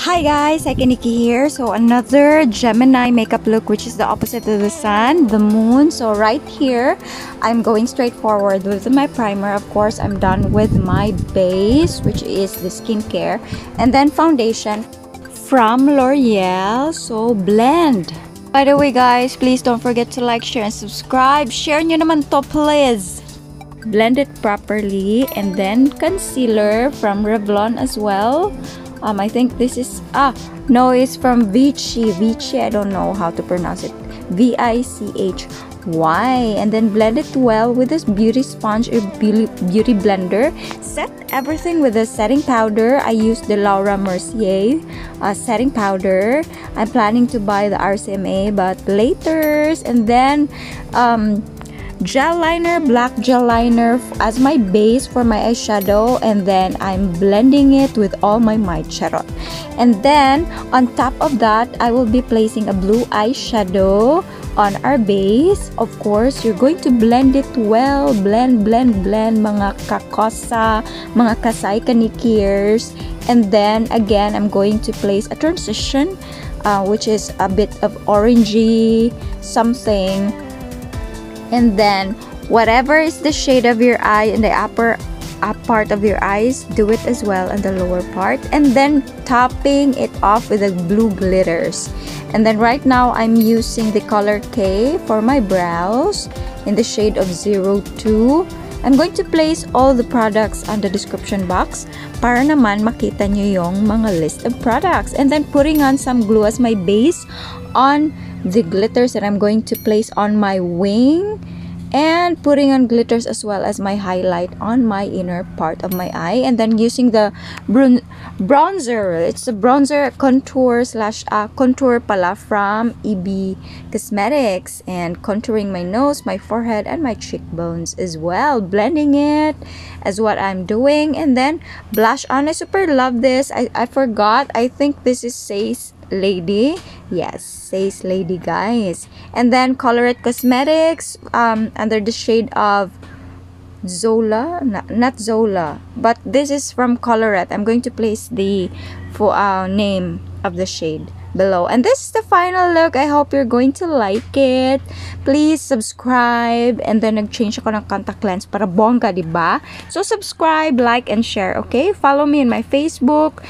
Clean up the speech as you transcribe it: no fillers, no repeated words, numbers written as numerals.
Hi guys, Cykaniki here. So another Gemini makeup look, which is the opposite of the sun, the moon. So right here, I'm going straight forward with my primer. Of course, I'm done with my base, which is the skincare, and then foundation from L'Oreal. So blend. By the way guys, please don't forget to like, share, and subscribe. Share nyo naman to please. Blend it properly, and then concealer from Revlon as well. I think this is no, it's from Vichy. I don't know how to pronounce it. Vichy. And then blend it well with this beauty sponge or beauty blender. Set everything with a setting powder. I used the Laura Mercier setting powder. I'm planning to buy the RCMA but later. And then gel liner, black gel liner as my base for my eyeshadow, and then I'm blending it with all my charot. And then on top of that, I will be placing a blue eyeshadow on our base. Of course, you're going to blend it well. Blend mga kakosa, mga Cykanikis. And then again, I'm going to place a transition which is a bit of orangey something. And then whatever is the shade of your eye in the upper part of your eyes, do it as well in the lower part, and then topping it off with the blue glitters. And then right now I'm using the color K for my brows in the shade of 02. I'm going to place all the products on the description box para naman makita nyo yung mga list of products. And then putting on some glue as my base on the glitters that I'm going to place on my wing, and putting on glitters as well as my highlight on my inner part of my eye. And then using the bronzer. It's a bronzer contour pala from EB Cosmetics, and contouring my nose, my forehead, and my cheekbones as well. Blending it as what I'm doing. And then blush on. I super love this. I forgot. I think this is Says Lady. Yes, Says Lady, guys. And then Colorette Cosmetics under the shade of Zola, not Zola, but this is from Colorette. I'm going to place the name of the shade below. And this is the final look. I hope you're going to like it. Please subscribe. And then nag-change ako ng contact lens para bongga, diba? So subscribe, like, and share, okay? Follow me in my Facebook.